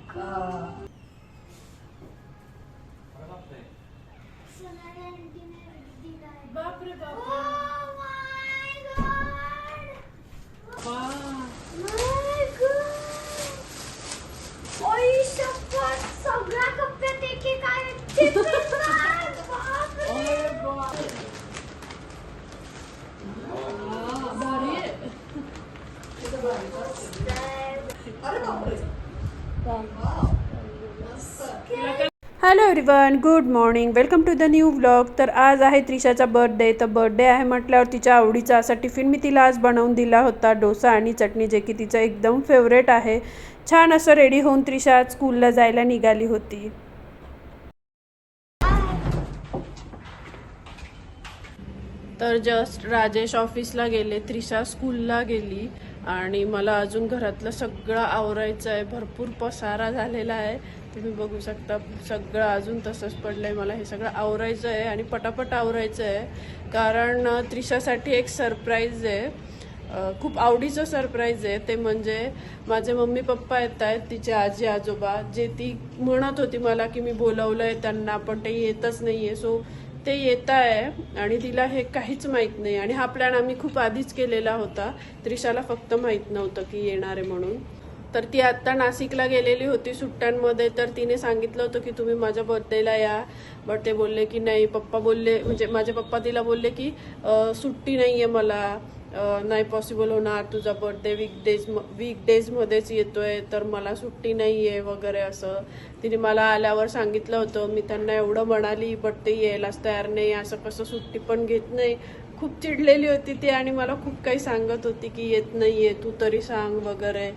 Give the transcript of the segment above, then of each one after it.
बापरे सगळ्या कप्प्यात एक एक आहे. Hello everyone, good morning, welcome to the new vlog. तर आज आहे त्रिशाचा बर्थडे. तर बर्थडे आहे म्हटल्यावर तिच्या आवडीचा असा टिफिन मी तिला आज बनवून दिला होता, डोसा आणि चटणी, जे की तिचं एकदम फेवरेट आहे. छान असं रेडी होऊन त्रिशा आज स्कूलला जायला निघाली होती. तर जस्ट राजेश ऑफिसला गेले, त्रिशा स्कूलला गेली आणि मला अजून घरातलं सगळं आवरायचं आहे. भरपूर पसारा झालेला आहे, तुम्ही बघू शकता. सगळं अजून तसंच पडलं आहे. मला हे सगळं आवरायचं आहे आणि पटापट आवरायचं आहे, कारण त्रिशासाठी एक सरप्राईज आहे. खूप आवडीचं सरप्राईज आहे. ते म्हणजे माझे मम्मी पप्पा येत आहेत, तिचे आजी आजोबा, जे ती म्हणत होती मला की मी बोलवलं आहे त्यांना पण ते येतच नाही आहे. सो ते येत आहे आणि तिला हे काहीच माहीत नाही. आणि हा प्लॅन आम्ही खूप आधीच केलेला होता, त्रिशाला फक्त माहीत नव्हतं की येणार आहे म्हणून. तर ती आत्ता नाशिकला गेलेली होती सुट्ट्यांमध्ये. तर तिने सांगितलं होतं की तुम्ही माझ्या बर्थडेला या, बट ते बोलले की नाही. पप्पा बोलले, म्हणजे माझे पप्पा तिला बोलले की सुट्टी नाही आहे मला, नाही पॉसिबल होणार, तुझा बर्थडे वीकडेजमध्येच येतोय तर मला सुट्टी नाही आहे वगैरे असं तिने मला आल्यावर सांगितलं होतं. मी त्यांना एवढं म्हणाली, बट ते यायलाच तयार नाही, असं कसं सुट्टी पण घेत नाही. खूप चिडलेली होती ती आणि मला खूप काही सांगत होती की येत नाही आहे, तू तरी सांग वगैरे.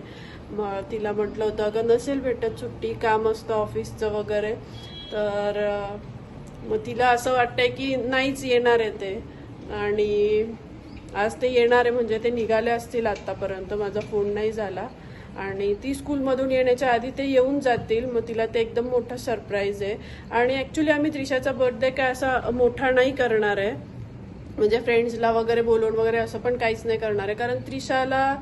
मग तिला म्हटलं होतं अगं नसेल भेटत सुट्टी, काम असतं ऑफिसचं वगैरे. तर मग तिला असं वाटतंय की नाहीच येणार आहे ते. आणि आज ते येणार आहे म्हणजे ते निघाले असतील आत्तापर्यंत, माझा फोन नाही झाला. आणि ती स्कूलमधून येण्याच्या आधी ते येऊन जातील. मग तिला ते एकदम मोठा सरप्राईज आहे. आणि ॲक्च्युली आम्ही त्रिशाचा बर्थडे काय असा मोठा नाही करणार आहे, म्हणजे फ्रेंड्सला वगैरे बोलवून वगैरे असं पण काहीच नाही करणार आहे. कारण त्रिशाला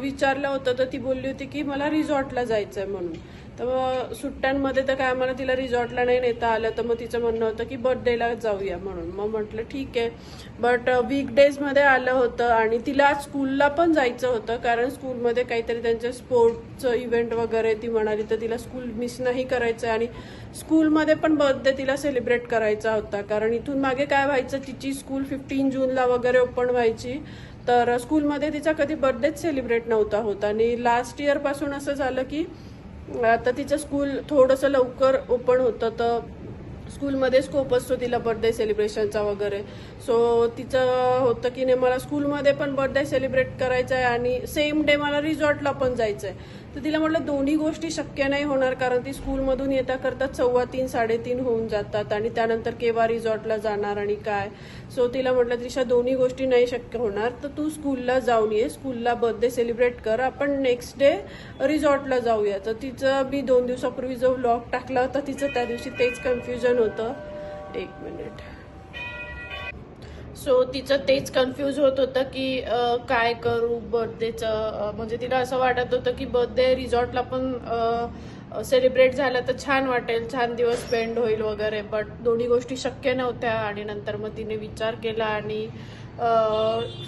विचारलं होतं तर ती बोलली होती की मला रिसॉर्टला जायचं आहे म्हणून. तर मग सुट्ट्यांमध्ये तर काय आम्हाला तिला रिसॉर्टला नाही नेता आलं, तर मग तिचं म्हणणं होतं की बर्थडेला जाऊया म्हणून. मग म्हटलं ठीक आहे. बट वीकडेजमध्ये आलं होतं आणि तिला स्कूलला पण जायचं होतं, कारण स्कूलमध्ये काहीतरी त्यांचं स्पोर्टचं इव्हेंट वगैरे ती म्हणाली, तर तिला स्कूल मिस नाही करायचं. आणि स्कूलमध्ये पण बर्थडे तिला सेलिब्रेट करायचा होता, कारण इथून मागे काय व्हायचं, तिची स्कूल 15 जूनला वगैरे ओपन व्हायची. तर स्कूलमध्ये तिचा कधी बर्थडेच सेलिब्रेट नव्हता होत. आणि लास्ट इयरपासून असं झालं की आता तिचं स्कूल थोडंसं लवकर ओपन होतं, तर स्कूलमध्ये स्कोप असतो तिला बर्थडे सेलिब्रेशनचा वगैरे. सो तिचं होतं की नाही मला स्कूलमध्ये पण बर्थडे सेलिब्रेट करायचा आहे आणि सेम डे मला रिसॉर्टला पण जायचं आहे. तर तिला म्हटलं दोन्ही गोष्टी शक्य नाही होणार, कारण ती स्कूलमधून येता करता 3:15 3:30 होऊन जातात आणि त्यानंतर केव्हा रिसॉर्टला जाणार आणि काय. सो तिला म्हटलं त्रिशा दोन्ही गोष्टी नाही शक्य होणार, तर तू स्कूलला जाऊन ये, स्कूलला बर्थडे सेलिब्रेट कर, आपण नेक्स्ट डे रिसॉर्टला जाऊया. तर तिचं मी 2 दिवसापूर्वी जो व्लॉग टाकला होता तिचं त्या दिवशी तेच कन्फ्युजन होतं. 1 मिनिट. सो तिचं तेच कन्फ्यूज होत होतं की काय करू बर्थडेचं. म्हणजे तिला असं वाटत होतं की बर्थडे रिसॉर्टला पण सेलिब्रेट झालं तर छान वाटेल, छान दिवस स्पेंड होईल वगैरे. बट दोन्ही गोष्टी शक्य नव्हत्या. आणि नंतर मग तिने विचार केला आणि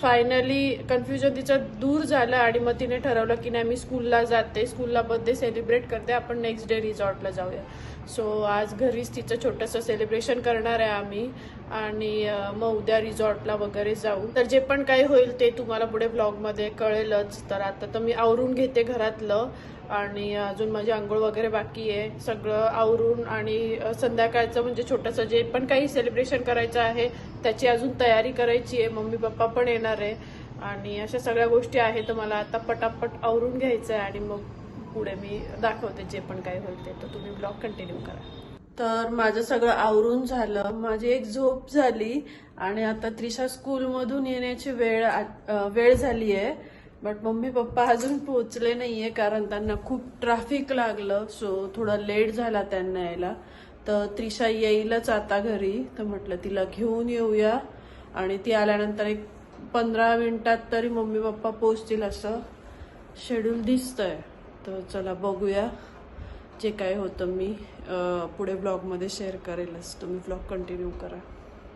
फायनली कन्फ्युजन तिचं दूर झालं. आणि मग तिने ठरवलं की नाही मी स्कूलला जाते, स्कूलला बर्थडे सेलिब्रेट करते, आपण नेक्स्ट डे रिसॉर्टला जाऊया. सो आज घरीच तिचं छोटंसं सेलिब्रेशन करणार आहे आम्ही आणि मग उद्या रिसॉर्टला वगैरे जाऊ. तर जे पण काही होईल ते तुम्हाला पुढे व्लॉगमध्ये कळेलच. तर आता तर मी आवरून घेते घरातलं आणि अजून माझी आंघोळ वगैरे बाकी आहे. सगळं आवरून आणि संध्याकाळचं म्हणजे छोटंसं जे पण काही सेलिब्रेशन करायचं आहे त्याची अजून तयारी करायची आहे. मम्मी पप्पा पण येणार आहे आणि अशा सगळ्या गोष्टी आहेत. तर मला आता पटापट आवरून घ्यायचं आहे आणि मग पुढे मी दाखवते जे पण काही होईल ते. तर तुम्ही ब्लॉग कंटिन्यू करा. तर माझं सगळं आवरून झालं, माझी एक झोप झाली आणि आता त्रिशा स्कूलमधून येण्याची वेळ झाली आहे. बट मम्मी पप्पा अजून पोहोचले नाहीये, कारण त्यांना खूप ट्रॅफिक लागलं. सो थोडा लेट झाला त्यांना यायला. तर त्रिशा येईलच आता घरी, तर म्हटलं तिला घेऊन येऊया. आणि ती आल्यानंतर एक 15 मिनिटात तरी मम्मी पप्पा पोहोचतील असं शेड्यूल दिसतंय. तर चला बघूया. जे काय होतं मी पुढे ब्लॉगमध्ये शेअर करेलच, तुम्ही ब्लॉग कंटिन्यू करा.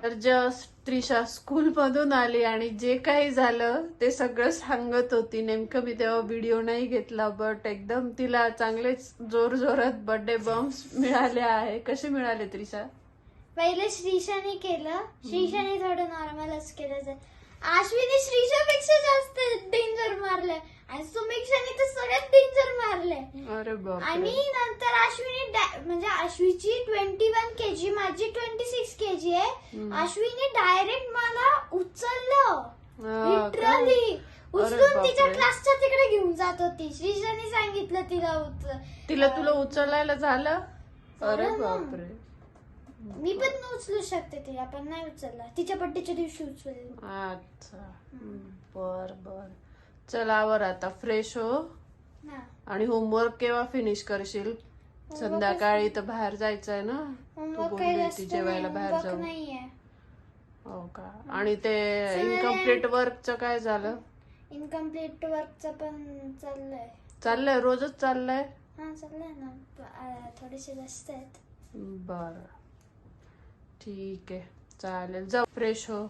तर जस्ट त्रिशा स्कूलमधून आली आणि जे काही झालं ते सगळं सांगत होती. नेमकं मी तेव्हा व्हिडिओ नाही घेतला, बट एकदम तिला चांगलेच जोर जोरात बर्थडे बम्स मिळाले आहे. कसे मिळाले त्रिशा? पहिले श्रीशाने केलं, श्रीशाने थोडं नॉर्मलच केलं. आश्विनी श्रीशापेक्षा जास्त डेंजर मारलंय आणि सुमिक्षाने तर सगळ्यात डेंजर मारले. अरे बाप. आणि नंतर अश्विनी म्हणजे अश्वीची 21 kg, माझी 26 kg आहे. अश्विनी डायरेक्ट मला उचललं, लिटरली उचलून तिच्या क्लासच्या तिकडे घेऊन जात होती. श्रीशाने सांगितलं तिला तुला उचलायला झालं. अरे बापरे. मी पण उचलू शकते तिला, पण नाही उचलला. तिच्या बर्थडेच्या दिवशी उचलली. अच्छा, बर बर. चल आवर आता, फ्रेश हो. आणि होमवर्क केव्हा फिनिश करशील? संध्याकाळी तर बाहेर जायचंय ना, तू बोलली होती जेवायला बाहेर जाऊ. हो का? आणि ते इनकम्प्लीट वर्कचं काय झालं? इनकम्प्लीट वर्कचं पण चाललंय रोजच चाललंय. हा चाललंय ना, थोडेसे जास्त आहेत. बर ठीक आहे, चालेल. जाऊ, फ्रेश हो.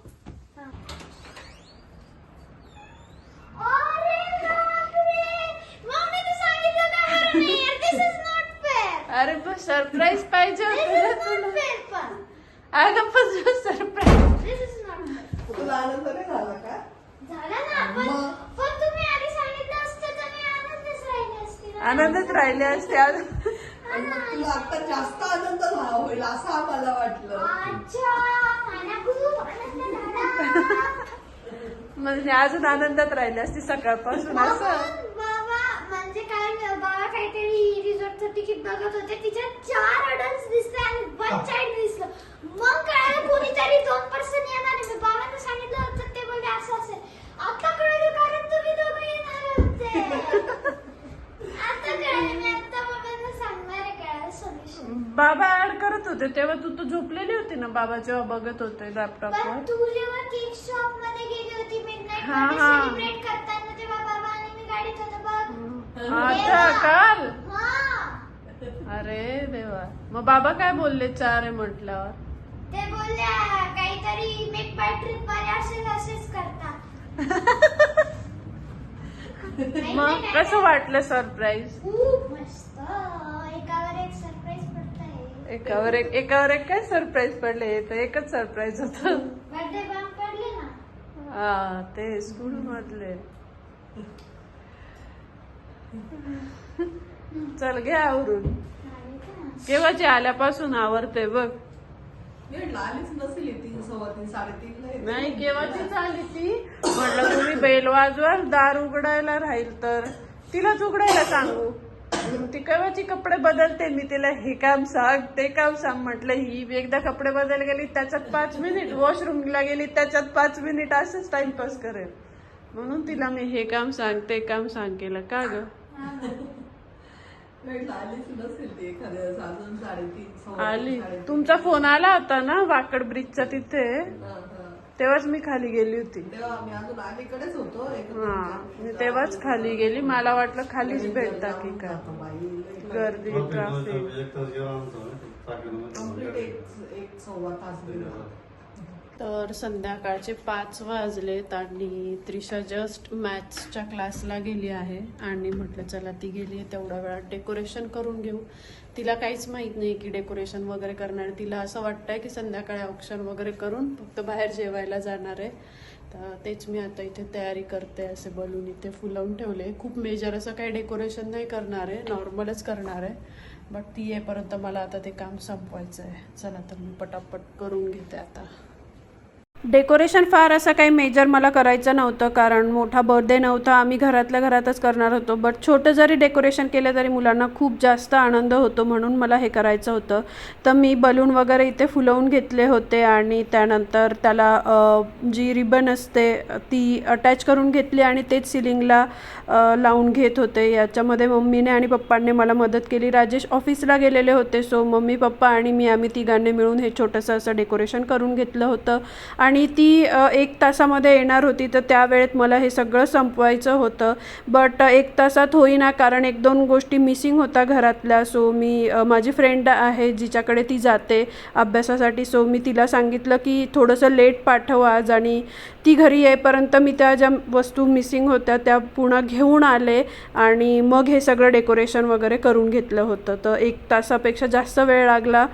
अरे पण सरप्राईज पाहिजे होतं. अगं पण सरप्राईज तुला आनंद नाही झाला का? झाला ना, पण तुम्ही आधी सांगितलं असतं तर मी आनंदच राहिले असते. आनंदच राहिले असते. आणि मग तुला आता जास्त आनंद होईल असं आम्हाला वाटलं. अच्छा, मला खूप आनंद झाला. म्हणजे अजून आनंदात राहिले असते सकाळपासून असं. बाबा म्हणजे काय, बाबा काहीतरी रिसॉर्टचं तिकीट बघत होते, तिच्यात 4 अडल्ट दिसले आणि 1 चाइल्ड दिसलं. मग कळालं कोणीतरी 2 पर्सन येणार आहे. मी बाबांना सांगितलं होतं, ते बोलले असं असेल. आता कळलं कारण तुम्ही दोघं येणार होते. आता कळलं, मी आता बाबांना सांगणार आहे कळालं सोल्युशन. बाबा ऍड करत होते तेव्हा तू तर झोपलेली होती ना, बाबा जेव्हा बघत होते लॅपटॉपवर. पण तू जेव्हा केक शॉप मध्ये गेली होती मिडनाईट हा, मध्ये हा. सेलिब्रेट करताना, तेव्हा बाबा आणि मी गाडीत होतो बघ. अच्छा, काल. हा, अरे देवा. मग बाबा काय बोलले 4 आहे म्हटल्यावर? ते बोलले काहीतरी मेक बाय ट्रिप वाले असेच करतात. मग कसं वाटलं सरप्राईज? खूप मस्त, एकावर एक सरप्राईज पडतंय. एकावर एक काय सरप्राईज पडले? तर एकच सरप्राईज होत. बर्थडे बॉम्ब पडले ना. हा, ते स्कूल मधले. चल घे आवरून. केव्हाची आल्यापासून आवरते बघ. आलीच नसेल 3, 3:15, 3:30 नाही, केव्हाचीच आली ती. म्हटलं तुम्ही बेल वाजवाल, दार उघडायला राहील तर तिलाच उघडायला सांगू. ती केव्हाची कपडे बदलते. मी तिला हे काम सांग ते काम सांग म्हटलं. ही एकदा कपडे बदल गेली त्याच्यात 5 मिनिट, वॉशरूमला गेली त्याच्यात 5 मिनिट, असंच टाइमपास करेल. म्हणून तिला मी हे काम सांग ते काम सांग केलं. का ग? आलीच नसेल ती एखाद्या अजून 3:30 आली. तुमचा फोन आला होता ना वाकड ब्रिजच्या तिथे, तेव्हाच मी खाली गेली होती. तेव्हा आम्ही अजून अलीकडेच होतो. हा, मी तेव्हाच खाली गेली. मला वाटलं खालीच भेटता की काय, गर्दी ट्रॅफिक. कम्प्लीट 1-1.25 तास गेला. तर संध्याकाळचे 5 वाजलेत आणि त्रिशा जस्ट मॅथ्सच्या क्लासला गेली आहे. आणि म्हटलं चला ती गेली आहे तेवढ्या वेळात डेकोरेशन करून घेऊ. तिला काहीच माहित नाही की डेकोरेशन वगैरे करणार. तिला असं वाटतंय की संध्याकाळी ऑप्शन वगैरे करून फक्त बाहेर जेवायला जाणार आहे. तर तेच मी आता इथे तयारी करते. असे बलून इथे फुलवून ठेवले. खूप मेजर असं काही डेकोरेशन नाही करणार आहे, नॉर्मलच करणार आहे. बट ती येईपर्यंत मला आता ते काम संपवायचं आहे. चला तर मी पटापट करून घेते आता. डेकोरेशन फार असं काही मेजर मला करायचं नव्हतं, कारण मोठा बर्थडे नव्हता. आम्ही घरातल्या घरातच करणार होतो. बट छोटं जरी डेकोरेशन केलं तरी मुलांना खूप जास्त आनंद होतो, म्हणून मला हे करायचं होतं. तर मी बलून वगैरे इथे फुलवून घेतले होते आणि त्यानंतर त्याला जी रिबन असते ती अटॅच करून घेतली आणि तेच सिलिंगला लावून घेत होते. याच्यामध्ये मम्मीने आणि पप्पांनी मला मदत केली. राजेश ऑफिसला गेलेले होते, सो मम्मी पप्पा आणि मी आम्ही तिघांनी मिळून हे छोटंसं असं डेकोरेशन करून घेतलं होतं. आणि ती 1 तासामध्ये येणार होती, तर त्या वेळेत मला हे सगळं संपवायचं होतं. बट 1 तासात होईना, कारण 1-2 गोष्टी मिसिंग होत्या घरातल्या. सो मी माझी फ्रेंड आहे जिच्याकडे ती जाते अभ्यासासाठी, सो मी तिला सांगितलं की थोडंसं लेट पाठव आज, आणि ती घरी येईपर्यंत मी त्या ज्या वस्तू मिसिंग होत्या त्या पुन्हा घेऊन आले आणि मग हे सगळं डेकोरेशन वगैरे करून घेतलं होतं. तर 1 तासापेक्षा जास्त वेळ लागला.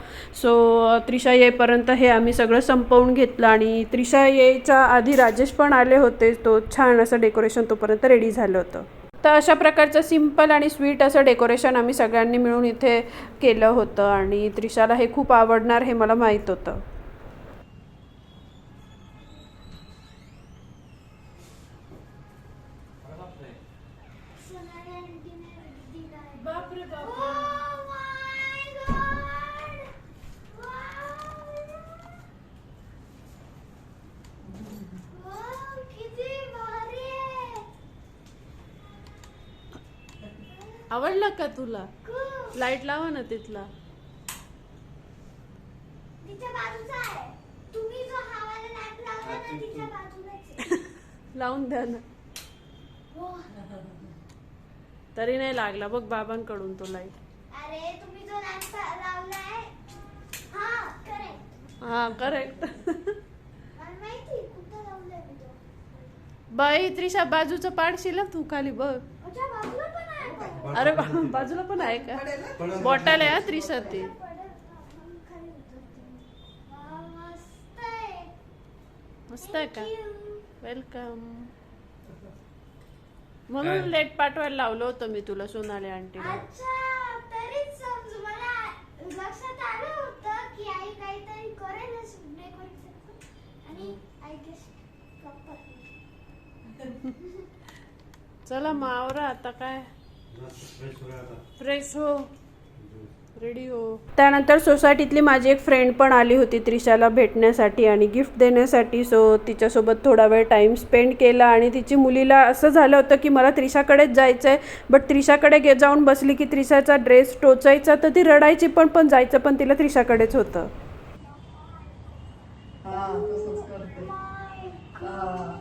सो त्रिशा येईपर्यंत हे आम्ही सगळं संपवून घेतलं. आणि त्रिशा यायच्या आधी राजेश पण आले होते. तो छान असं डेकोरेशन तोपर्यंत रेडी झालं होतं. तर अशा प्रकारचं सिम्पल आणि स्वीट असं डेकोरेशन आम्ही सगळ्यांनी मिळून इथे केलं होतं. आणि त्रिशाला हे खूप आवडणार हे मला माहीत होतं. सोनाली आंटीने दिलाय. बापरे बाप. Oh my God! Wow, किती भारी आहे. आवडलं का तुला? खूप. लाईट लावा ना तिथला. तिच्या बाजूचा आहे. तुम्ही जो हवाला लॅम्प लावला ना तिच्या बाजूलाच आहे. लावून द्या ना. हो. तरी नाही लागला बघ बाबांकडून तो लाईट. अरे तुम्ही जो लॅम्प लावलाय, हा करेक्ट. हा करेक्ट. मला माहिती कुठं लावलाय मी तो. बाई त्रिशा बाजूचं पाडशील ना तू खाली बघ. अच्छा बाजूला पण आहे पण. अरे बाजूला पण आहे का? पडेल ना? बॉटल आहे त्रिशा ती. खाली उतरते. वा, मस्त आहे. मस्त आहे का? Thank you. वेलकम. म्हणून लेट पाठवायला लावलं होतं मी तुला सोनाली आंटीला. अच्छा, तरीच समजू मला लक्षात आलं होतं की आई काहीतरी करेलच डेकोरेशन, आणि आय गेस प्रॉपर. चला मग आवरा आता काय. फ्रेश हो, रेडी हो. त्यानंतर सोसायटीतली माझी एक फ्रेंड पण आली होती त्रिशाला भेटण्यासाठी आणि गिफ्ट देण्यासाठी. सो तिच्यासोबत थोडा वेळ टाईम स्पेंड केला. आणि तिची मुलीला असं झालं होतं की मला त्रिशाकडेच जायचं आहे, बट त्रिशाकडे जाऊन बसली की त्रिशाचा ड्रेस टोचायचा, तर ती रडायची पण जायचं पण तिला त्रिशाकडेच होतं. हा, तसंच करते. हा.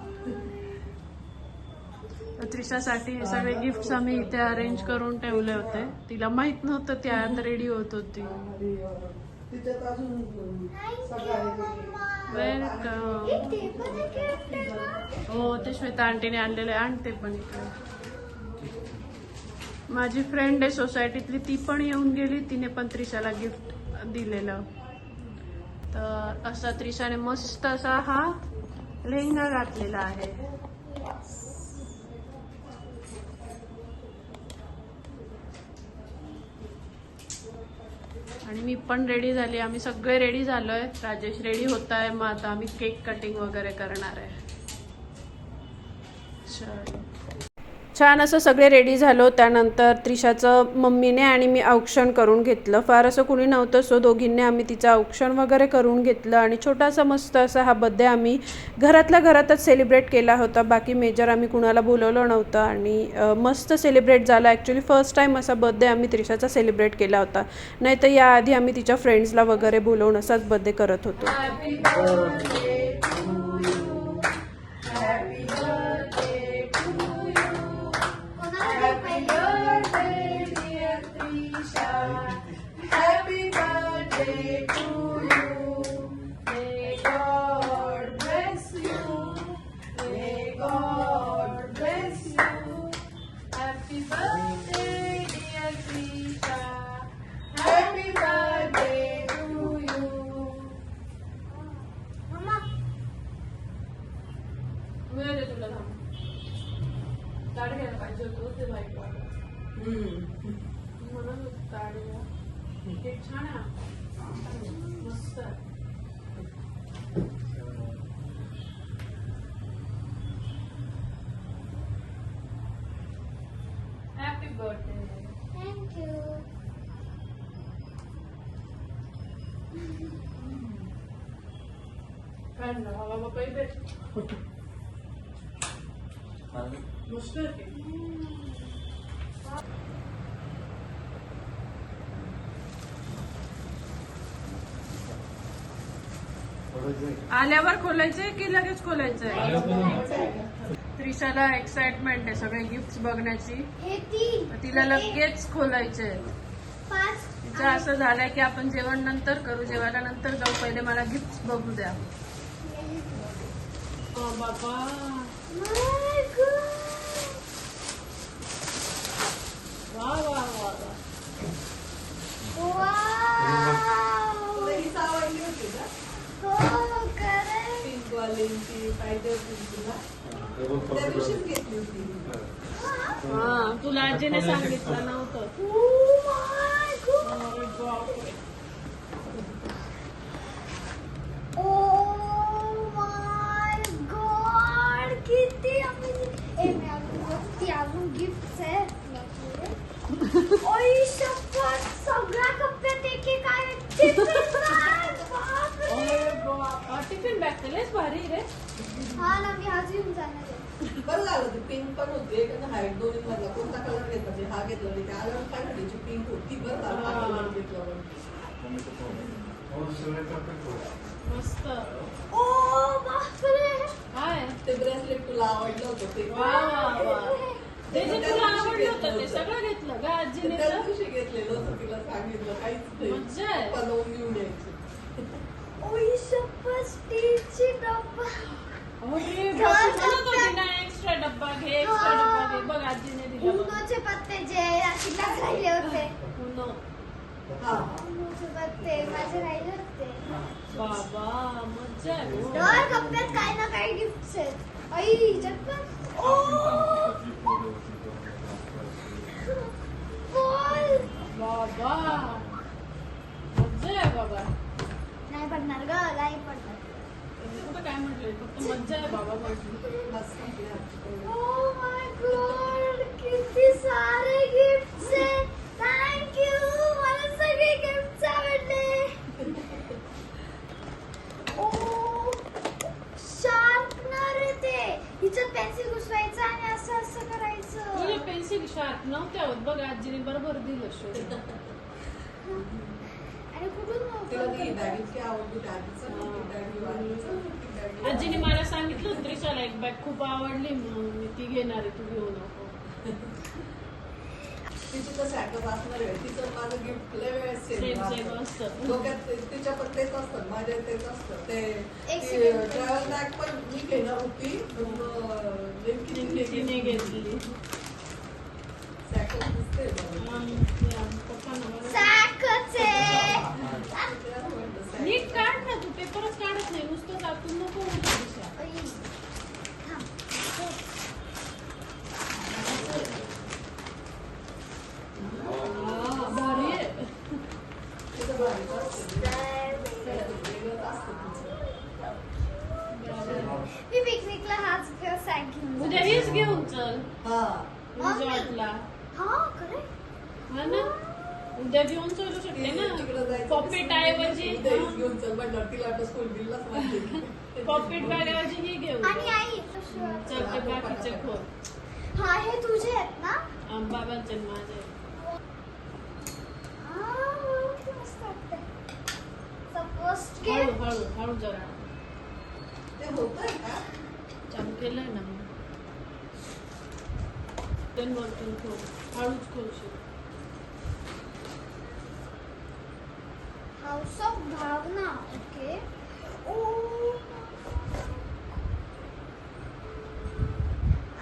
त्रिशासाठी हे सगळे गिफ्ट्स आम्ही इथे अरेंज करून ठेवले होते. तिला माहित नव्हतं ती आत रेडी होत होती. तिच्यात अजून सगळं वेलकम. हो ते श्वेता आंटीने आणलेले. आणते पण इकडे माझी फ्रेंड आहे सोसायटीतली, ती पण येऊन गेली. तिने पण त्रिशाला गिफ्ट दिलेलं. तर असा त्रिशाने मस्त असा हा लेहंगा घातलेला आहे. आणि मी पण रेडी झाली. आम्ही सगळे रेडी झालोय. राजेश रेडी होत आहे. मग आता आम्ही केक कटिंग वगैरे करणार आहे. छान असं सगळे रेडी झालो. त्यानंतर त्रिशाचं मम्मीने आणि मी औक्षण करून घेतलं. फार असं कुणी नव्हतं, सो दोघींनी आम्ही तिचं औक्षण वगैरे करून घेतलं. आणि छोटासा मस्त असा हा बड्डे आम्ही घरातल्या घरातच सेलिब्रेट केला होता. बाकी मेजर आम्ही कुणाला बोलवलं नव्हतं. आणि मस्त सेलिब्रेट झाला. ॲक्च्युली फर्स्ट टाईम असा बड्डे आम्ही त्रिशाचा सेलिब्रेट केला होता. नाही तर याआधी आम्ही तिच्या फ्रेंड्सला वगैरे बोलवून असाच बड्डे करत होतो. Happy birthday to you. May God bless you. May God bless you. Happy birthday dear Trisha. Happy birthday to you. मम्मा मिळाले तुला थांब. ताड घ्यायला पाहिजे होतं ते वाईट वाटलं. म्हणून ताड घ्या. केक छान आहे. मस्त आहे. Happy birthday. थँक्यू. काय ना बाबा काही भेट. मस्त आहे. आल्यावर खोलायचंय की लगेच खोलायचंय? त्रिशाला एक्साइटमेंट आहे सगळे गिफ्ट बघण्याची. हे 3 तिला लगेच खोलायचे. 5 तिचं असं झालंय की आपण जेवण नंतर करू, जेवायला नंतर जाऊ, पहिले मला गिफ्ट बघू द्या. बाबा माय गॉड. वा वा वा वा. वाव. तुला हीच आवडली होती का? हो खरंय. पिंक वालींची पाहिजे होती तुला. त्या दिवशीच घेतली होती. हा तुला आजीने सांगितलं नव्हतं. Oh my God. अरे बापरे. Oh my God. किती amazing. मी अजून गिफ्ट आहे. ओय शपथ, सगळ्या कप्प्यात एक आहे. टिफिन बॅग केलेस भारी रे. हा ना, मी आज येऊन जाणार आहे. बरं झालं ते पिंक पण होते का हाईट दोन्ही मधला कोणता कलर घेतला हा घेतला नाही त्या आल्यावर काय करायची पिंक होती. बरं झालं हा कलर घेतला. मस्त. ओ बापरे. काय ते ब्रेसलेट तुला आवडलं होतं ते. वा वा वा. ते जे तुला आवडलं होतं ते सगळं घेतलं का आजीने? त्या दिवशी घेतलेलं होतं तिला सांगितलं काहीच नाही. मज्जा आहे. बनवून घेऊन यायची. ओय शपथ, स्टीलची डब्बा. अरे म्हणत होती ना एक्स्ट्रा डब्बा घे, एक्स्ट्रा डब्बा घे. बघ आजीने दिला बघ. उनोचे पत्ते जे आशीर्वाद राहिले होते. उनो. हा उनोचे पत्ते माझे राहिले होते. बाबा मज्जा आहे हो. दर कप्प्यात काही ना काही गिफ्ट आहेत. आई हिच्यात पण. ओ बॉल. बाबा मज्जा आहे बाबा. नाही पडणार ग, नाही पडणार. कुठं काय म्हटलंय, फक्त मज्जा आहे बाबा म्हटलं. बस संपली. ओ माय गॉड, किती सारे गिफ्ट्स आहेत. थँक्यू, मला सगळे गिफ्ट्स आवडले. ओ शार्पनर आहे ते. हिच्यात पेन्सिल घुसवायचं आणि असं असं तुझे करायचं. पेन्सिल शार्प नव्हत्या होत बघ, आजीने बरोबर दिलं शोध. आणि कुठून तिला ती नव्हतं? बॅग इतकी आवडली डॅडीचं डॅडी वालीचं. आजीने मला सांगितलं होतं, त्रिशाला एक बॅग खूप आवडली म्हणून मी ती घेणार आहे, तू घेऊ नको. तिची तर सॅकअप असणार आहे. तिचं माझं गिफ्ट लय वेळेस सेम सेम असतं. डोक्यात तिच्या पण तेच असतं माझ्या तेच असतं ते Accident. ट्रॅव्हल बॅग पण मी घेणार होती पण नेमकी तिने घेतली. सॅकअप दिसते पप्पांना बरोबर. सॅकच आहे. नीट काढ ना, तू पेपरच काढत नाही, नुसतं टाकून नको उलटं दिशा. आई, थांब. भारी आहे. मी पिकनिकला हाच सॅक घेऊन उद्या हेच घेऊन चल हा रिसॉर्टला. हा खरे. हा ना, उद्या घेऊन चलू शकते ना. पॉकेट ऐवजी घेऊन चल म्हणलं तिला वाटतं स्कूल बिललाच माहिती. पॉकेट बॅग ऐवजी हे घेऊन आणि आई चल ते बाकीचे खोल. हा हे तुझे आहेत ना? बाबांचे माझे. मस्त वाटतंय. फर्स्ट हळू गिफ्ट. हळू हळू जरा ते होतंय का चालू केलंय ना मी. दोन वरतून खोल, हळूच खोलशील. House of Bhavna. Okay. Oh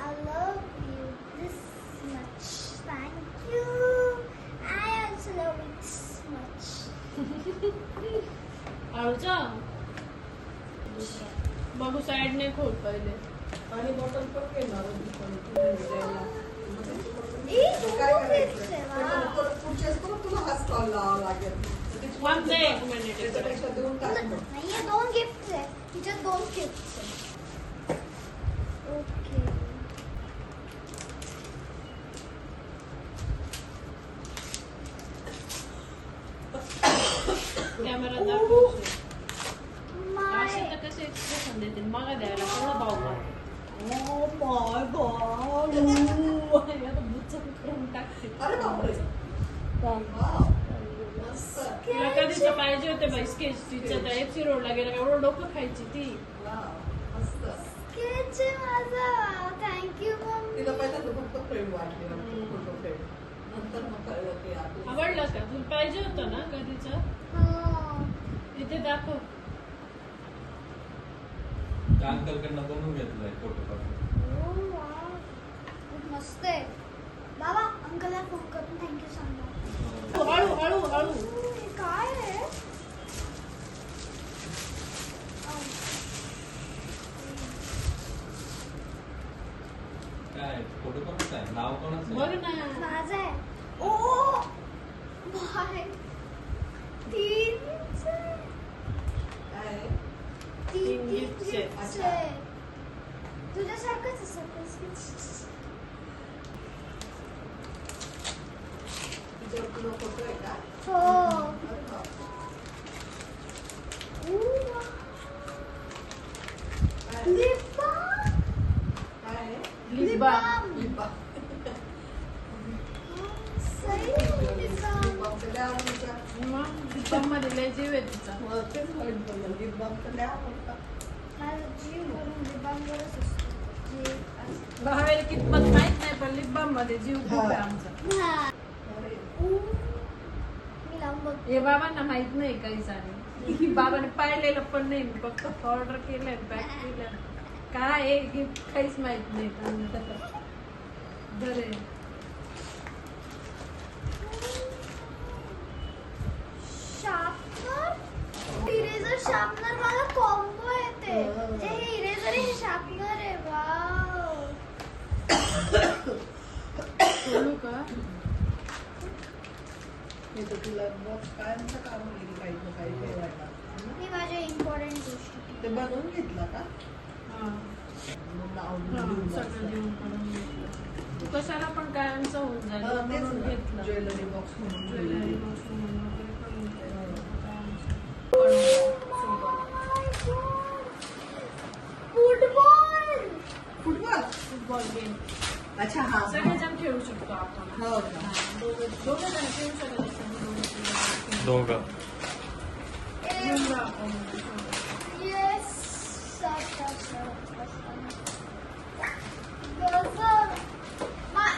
I love you this much. Thank you. I also love it this much. हळूचा बघू साईडने खोल पहिले. आणि बॉटल पण घेणार होती पण तू नाही द्यायला. ई, तू काय खूप करायचं घेतलंय, पण वा. मग परत पुढच्या वेळेस परत तुला हा स्टॉल लावावा लागेल. थांब दे एक मिनिट. त्याच्यापेक्षा देऊन टाक मग. नाहीये, 2 गिफ्ट आहे. तिच्यात 2 गिफ्ट आहे. ओके. कॅमेरा दाखवशील. माय असे तर कसे एक्सप्रेशन देतील मला द्यायला केवढा भाव का. Oh my God. बुच्च करून टाकते. अरे बापरे. थांब. Wow. मस्त. तुला कधी पोरीचं पाहिजे होते बाई स्केच तिच्या त्या एफसी रोडला गेला एवढं डोकं खायची ती. मस्त. स्केच माझा. Thank you mummy. तिला पहिला तो फक्त फ्रेम वाटली फोटो फ्रेम. नंतर मग कळलं की आपलं आवडलं का तुला पाहिजे होतं ना कधीच हो. इथे दाखव. अंकलकडनं बनवून घेतलाय फोटो काढून. Oh, wow. खूप मस्त आहे. बाबा अंकलला फोन करून थँक्यू सांगा. हळू हळू हळू. हे काय आहे? काय फोटो कोणाचा आहे? नाव कोणाचं बघ आहे? ना. माझा आहे. ओ बाय. तीन काय आहे? तीन gifts आहेत. gifts आहे. तुझ्यासारखंच असं. तिच्यावर तुला फोटो आहे का? हो. अरे बाप. काय आहे? Lip balm. काय आहे? Lip balm. Lip balm. सही लिप बाम. लिप बाम तर लय आवडतं. मग लिप बाम मध्ये लय जीव आहे तिचा. मग तेच म्हटलं लिप बाम तर लय आवडतं. माझा जीव भरून लिप बामवरच असतो. भावेला कितपत माहित नाही पण लिप बाम मध्ये जीव खूप आहे आमचा. हा. अरे मी लावून बघ. हे बाबांना माहित नाही काहीच आणि बाबाने पाहिलेलं पण नाही फक्त ऑर्डर केलंय पॅक केलं काय आहे गिफ्ट काहीच माहित नाही बरे. शार्पनर. इरेजर शार्पनर मला कॉम्बो येते. हे इरेजर हे शार्पनर आहे. वाव. बोलू का हे तर तुला बॉक्स कायमचं काम होईल काही ना काही ठेवायला. मी माझ्या इम्पॉर्टंट गोष्टी. ते बनवून घेतलं का? हा. मग लावून हा, देऊन सगळं बसलं. देऊन करून घेतलं. तू कशाला पण कायमचं होऊन जाईल हा, तेच म्हणून ना. घेतलं. ज्वेलरी बॉक्स म्हणून ज्वेलरी ज्वेलरी बॉक्स म्हणून वगैरे करून घेतलं. कायमचं. फुटबॉल. फुटबॉल. फुटबॉल गेम अच्छा हा सगळेजण खेळू शकतो आपण. हो का? दोघं जण खेळू शकत असतात. दोघं. घेऊन जा आपण. येस.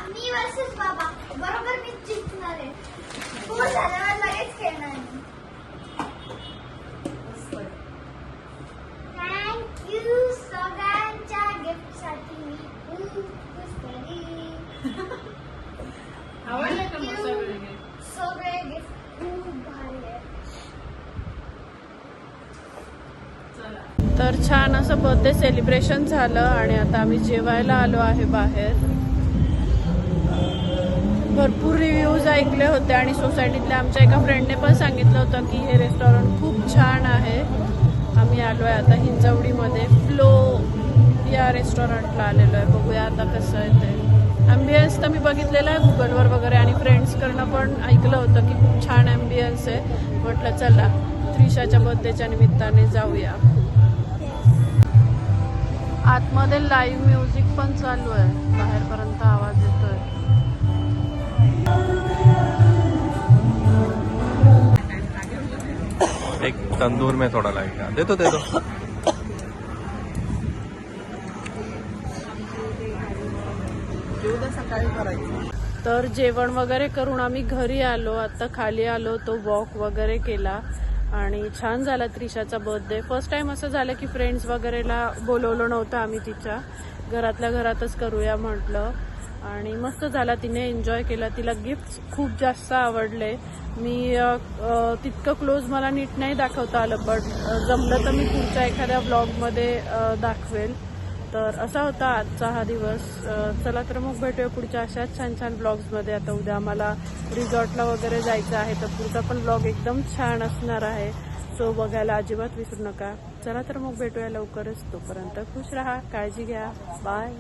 मी वर्सेस बाबा. बरोबर मी जिंकणार आहे. गोल झाल्यावर लगेच खेळणार आहे. थँक्यू सगळ्यांच्या गिफ्टसाठी. मी खूप खुश झाली. आवडलं का मग सगळे game? सगळे गिफ्ट खूप भारी आहे. चला. तर छान असं बर्थडे सेलिब्रेशन झालं आणि आता आम्ही जेवायला आलो आहे बाहेर. भरपूर रिव्ह्यूज ऐकले होते आणि सोसायटीतल्या आमच्या एका फ्रेंडने पण सांगितलं होतं की हे रेस्टॉरंट खूप छान आहे. आम्ही आलो आहे आता हिंजवडीमध्ये फ्लो या रेस्टॉरंटला आलेलो आहे. बघूया आता कसं आहे ते. ॲम्बियन्स तर मी बघितलेलं आहे गुगलवर वगैरे आणि फ्रेंड्सकडनं पण ऐकलं होतं की खूप छान ॲम्बियन्स आहे. म्हटलं चला त्रिशाच्या बर्थडेच्या निमित्ताने जाऊया. आतमध्ये लाईव्ह म्युझिक पण चालू आहे. बाहेरपर्यंत आवाज येतोय. एक तंदूर में थोड़ा लगेगा. दे दो. उद्या सकाळी करायचं. तर जेवण वगैरे करून आम्ही घरी आलो. आता खाली आलो तो वॉक वगैरे केला आणि छान झाला त्रिशाचा बर्थडे. फर्स्ट टाइम असं झालं की फ्रेंड्स वगैरेला बोलवलं नव्हतं आम्ही. तिच्या घरातल्या घरातच करूया म्हटलं आणि मस्त झाला. तिने एन्जॉय केला. तिला गिफ्ट खूप जास्त आवडले. मी तितकं क्लोज मला नीट नाही दाखवता आलं बट जमलं तर मी पुढच्या एखाद्या ब्लॉगमध्ये दाखवेल. तर असा होता आजचा हा दिवस. चला तर मग भेटूया पुढच्या अशाच छान छान ब्लॉग्समध्ये. आता उद्या आम्हाला रिसॉर्टला वगैरे जायचं आहे तर पुढचा पण ब्लॉग एकदम छान असणार आहे. सो बघायला अजिबात विसरू नका. चला तर मग भेटूया लवकरच. तोपर्यंत खुश राहा, काळजी घ्या. बाय.